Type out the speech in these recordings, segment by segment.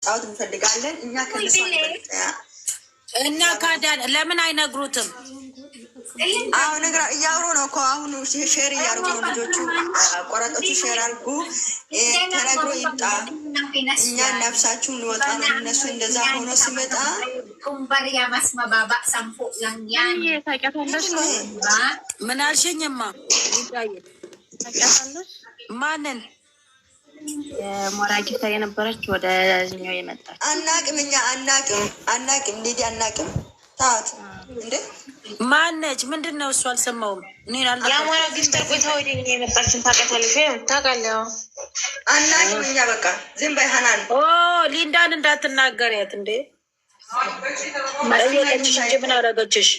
መጫወት እንፈልጋለን እኛ ከነሱ እና ካዳን ለምን አይነግሩትም? አዎ ነግራ እያወሩ ነው እኮ አሁን ሼር እያደረጉ ነው ልጆቹ። ቆራጦቹ ሼር አድርጉ ተነግሮ ይምጣ እኛ ነፍሳችሁ እንወጣ ነው። እነሱ እንደዛ ሆኖ ሲመጣ ምን አልሽኝማ? ማንን ሞራጅታ የነበረች ወደ ዚኛው የመጣች አናቅም እኛ አናቅም ሊዲ አናቅም ታውት እንዴ ማነች? ምንድነው እሱ? አልሰማውም። የአማራ ጊፍተር ቆይታ ወደኛ የመጣችን ታውቃታለሽ? ታውቃለህ? አናቅም እኛ በቃ ዝም በይ ሀናን። ሊንዳን እንዳትናገሪያት እንዴ ጠየቀችሽ እንጂ ምን አደረገችሽ?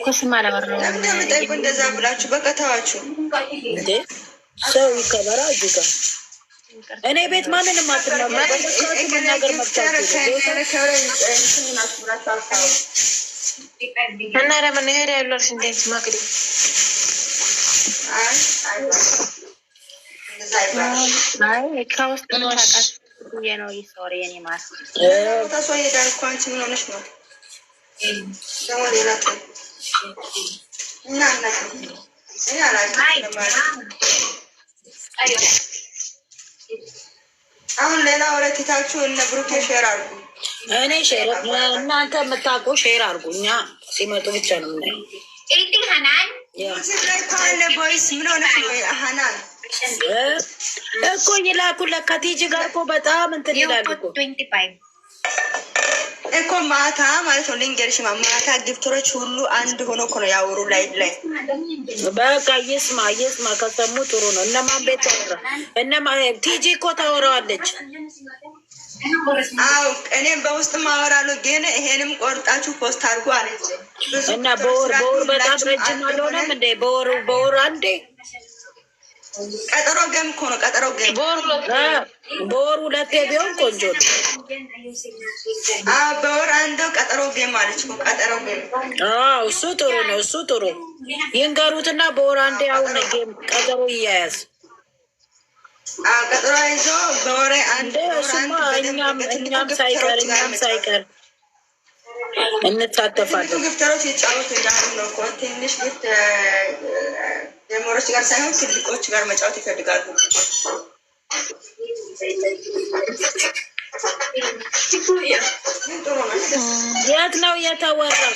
ኮስማ ለበረው ለምንጠይቁ እንደዛ ብላችሁ በቃ ተዋችሁ እንዴ ሰው ይከበራ እዚህ ጋር እኔ ቤት ማንንም አትናገር። መናገር እና ለምን ሄደ ያለሽ እንዴት ማክዲ አይ ከውስጥ ነው ታውቃለሽ ነው ይሶሪ የኔ ማስ ታሶ ይሄዳል እኮ አንቺ ምን ሆነሽ ነው? ደሞ ሌላ እና እኔ አላውቅም። አሁን ሌላ ወረቲታችሁ እነ ብሩኬ ሼር አድርጉ። እኔ ሼር እናንተ የምታውቁ ሼር አድርጉ። እኛ ሲመጡ ብቻ ነው የምናየው። ሀናን ካለ ቦይስ ምን ሆነሽ ነው? ሀናን እኮ ይላኩለት ከቲጂ ጋር እኮ በጣም እንትን ይላሉ እኮ ማታ ማለት ነው። ልንገርሽ ማታ ግፍተሮች ሁሉ አንድ ሆኖ እኮ ነው ያወሩ ላይ በቃ ይስማ ከሰሙ ጥሩ ነው። እነማን ቤት ታወራ? ቲጂ እኮ ታወራዋለች። አዎ እኔም በውስጥ ማወራለሁ፣ ግን ይሄንም ቆርጣችሁ ፖስት አድርጉ አለች እና በወር በጣም ረጅም አልሆነም እንዴ? በወር አንዴ ቀጠሮ ገም እኮ ነው። ቀጠሮ ገም በወር ሁለቴ ቢሆን ቆንጆ ነው። በወር አንዱ ቀጠሮ ገም አለች እኮ ቀጠሮ ገም። እሱ ጥሩ ነው። እሱ ጥሩ ይንገሩትና በወር አንዴ አሁን ጌም ቀጠሮ ይያያዝ። ቀጠሮ ይዞ በወር አንዴ እኛም ሳይቀር እንሳተፋለን። ግፍተሮች ይጫወቱ እያሉ ነው እኮ ትንሽ ግፍት የሞሮች ጋር ሳይሆን ትልቆች ጋር መጫወት ይፈልጋሉ። የት ነው የተወራው?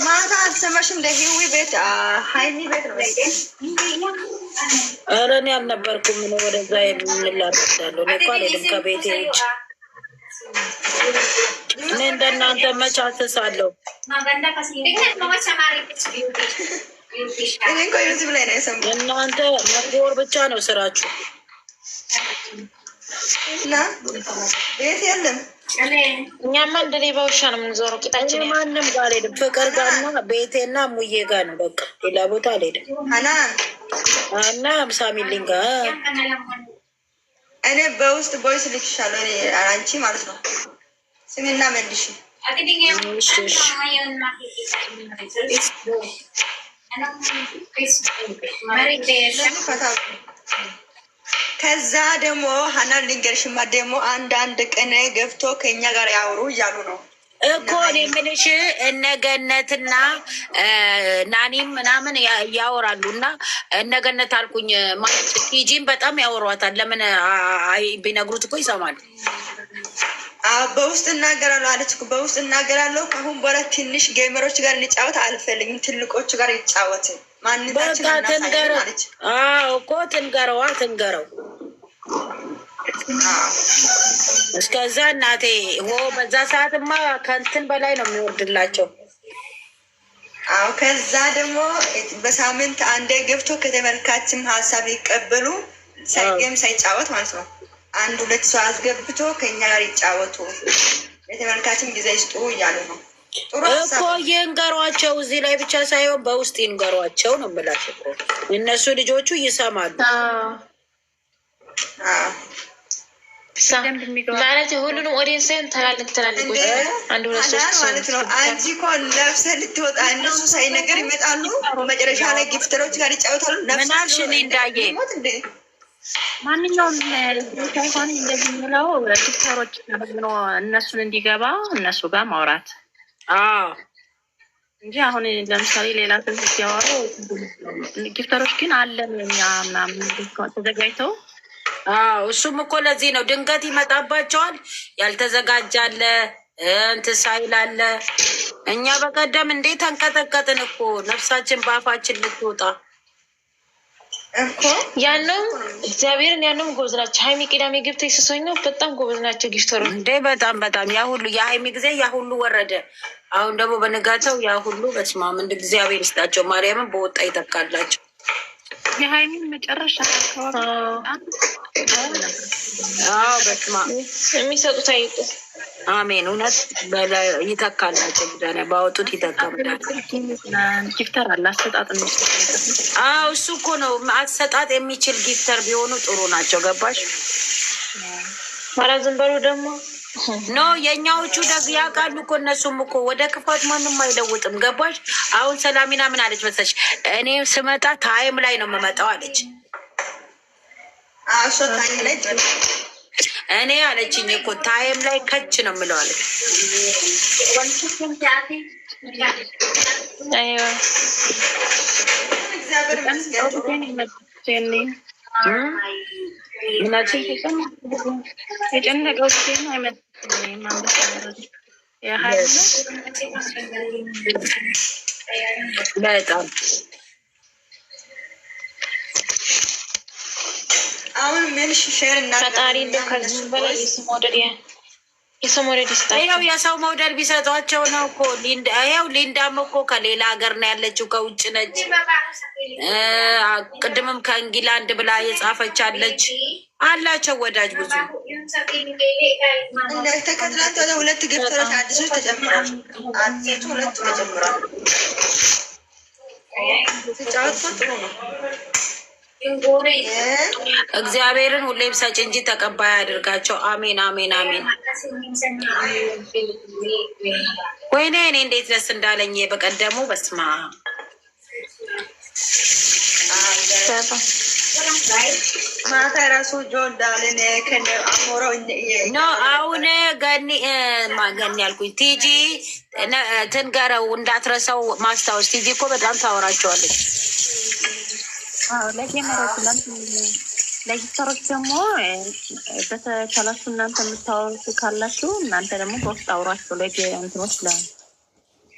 ማታ አልሰማሽም? ለህዊ ቤት ሀይሚ ቤት ነው። ኧረ እኔ አልነበርኩም። ምን ወደዛ የምንላርዳለሁ እኔ እኮ አልሄድም ከቤቴ ውጭ። እኔ እንደናንተ መች አስሳለሁ። እናንተ መጎር ብቻ ነው ስራችሁ እና ቤት የለም። እኛማ እንደ ሌባ ውሻ ነው የምንዞረው። ቂጣችን ማንም ጋር አልሄድም። ፍቅር ጋርና ቤቴና ሙዬ ጋር ነው በቃ። ሌላ ቦታ አልሄድም። እና ሳሚልኝ ጋር እኔ በውስጥ ቦይስ ልክሻለሁ። እኔ አንቺ ማለት ነው ስሚና መልሽ። ከዛ ደግሞ ሀናን ልንገርሽማ ደግሞ አንዳንድ ቀን ገብቶ ከኛ ጋር ያወሩ እያሉ ነው እኮ እኔ የምልሽ እነገነትና ናኒም ምናምን ያወራሉ። እና እነገነት አልኩኝ ማለት ቲጂን በጣም ያወሯታል። ለምን ቢነግሩት እኮ ይሰማል። በውስጥ እናገራለሁ አለች እኮ በውስጥ እናገራለሁ። ከአሁን በኋላ ትንሽ ጌመሮች ጋር እንጫወት አልፈልግም፣ ትልቆቹ ጋር ይጫወት ማንነታችን እናሳየን አለች እኮ። ትንገረው እስከዛ እናቴ በዛ ሰዓትማ ከንትን በላይ ነው የሚወርድላቸው። ከዛ ደግሞ በሳምንት አንዴ ገብቶ ከተመልካችም ሀሳብ ይቀበሉ ሳይገም ሳይጫወት ማለት ነው። አንድ ሁለት ሰው አስገብቶ ከኛ ጋር ይጫወቱ፣ የተመልካችም ጊዜ ይስጡ እያሉ ነው እኮ። ይንገሯቸው፣ እዚህ ላይ ብቻ ሳይሆን በውስጥ ይንገሯቸው ነው የምላቸው እኮ። እነሱ ልጆቹ ይሰማሉ ማለት ሁሉንም ኦዲየንስን ትላልቅ አንድ ሁለት ሶስት ማለት ነው። አንቺ እኮ ለብሰህ ልትወጣ እነሱ ሳይነገር ይመጣሉ። መጨረሻ ላይ ጊፍተሮች ጋር ይጫወታሉ። ምን አልሽ? እኔ እንዳየ ማንኛውም ሳይሆን እንደዚህ የሚለው ቲክተሮች ተብሎ እነሱን እንዲገባ እነሱ ጋር ማውራት እንጂ አሁን ለምሳሌ ሌላ ስልክ ሲያወሩ ጊፍተሮች ግን አለን እኛ ምናምን ተዘጋጅተው እሱም እኮ ለዚህ ነው ድንገት ይመጣባቸዋል። ያልተዘጋጃለ እንትን ሳይላለ እኛ በቀደም እንዴት አንቀጠቀጥን እኮ ነፍሳችን በአፋችን ልትወጣ እኮ ያንም እግዚአብሔርን ያንም ጎበዝ ናቸው። ሀይሚ ቅዳሜ ገብተው ይስሶኝ ነው በጣም ጎበዝ ናቸው ጊፍተሮች እንዴ በጣም ያ ሁሉ የሀይሚ ጊዜ ያ ሁሉ ወረደ። አሁን ደግሞ በንጋታው ያ ሁሉ በስማም እንደ እግዚአብሔር ይስጣቸው። ማርያምን በወጣ ይተካላቸው። የሀይሚን መጨረሻ በስማ የሚሰጡት አይጡ አሜን። እውነት ይተካላቸው። ብዳነ ባወጡት ይተካብዳል። ጊፍተር አለ አሰጣጥ እሱ እኮ ነው አሰጣጥ የሚችል ጊፍተር ቢሆኑ ጥሩ ናቸው። ገባሽ? ኧረ ዝም በሉ ደግሞ ኖ የእኛዎቹ ደግሞ ያውቃሉ እኮ እነሱም እኮ ወደ ክፋት ማንም አይለውጥም። ገባሽ? አሁን ሰላሚና ምን አለች መሰለሽ? እኔ ስመጣ ታይም ላይ ነው የምመጣው አለች። እኔ አለችኝ እኮ ታይም ላይ ከች ነው የምለው አለች። የጨነቀው ጊዜ ነው አይመጣም። በጣም አሁን ምን ሼር እና ፈጣሪ እንደው ከዚህ በላይ የሰው መውደድ ይስጣቸው። ይኸው የሰው መውደድ ቢሰጧቸው ነው እኮ። ይኸው ሊንዳም እኮ ከሌላ ሀገር ነው ያለችው፣ ከውጭ ነች። ቅድምም ከእንግላንድ ብላ የጻፈች አለች። አላቸው ወዳጅ ብዙ። ተከትላንት ወደ 2 ጊፍተሮች አዲሶች ተጨምሯል። አዲሶቹ 2 ተጨምሯል። ሲጫወት ጥሩ ነው። እግዚአብሔርን ሁሌም ሰጭ እንጂ ተቀባይ አድርጋቸው። አሜን አሜን አሜን። ወይኔ እኔ እንዴት ደስ እንዳለኝ በቀደሙ። በስማ ማታ ራሱ ጆርዳንን አሞረው ኖ አሁን ገኒ ያልኩኝ ቲጂ ትንገረው እንዳትረሳው ማስታወስ። ቲጂ እኮ በጣም ታወራቸዋለች። ለጊፍተሮች ደግሞ በተቻላችሁ እናንተ የምታወሩት ካላችሁ እናንተ ደግሞ በውስጥ አውሯቸው። እንትኖች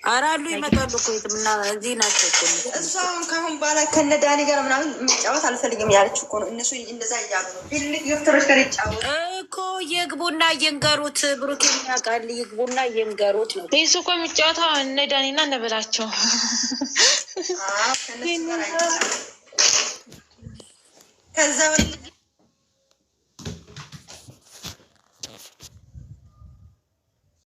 አራሉ ይመጣሉ እኮ የትምና እዚህ ናቸው እኮ። እሷ ከአሁን በኋላ ከነ ዳኒ ጋር ምናምን መጫወት አልፈልግም ያለች እኮ ነው። እነሱ እንደዛ እያሉ ነው። ትልቅ ጊፍተሮች ጋር ይጫወቱ እኮ ይግቡና እየንገሩት። ብሩክ የሚያውቃል። ይግቡና እየንገሩት ነው። ይሱ እኮ የሚጫወተው እነ ዳኒና እነ በላቸው ከዛ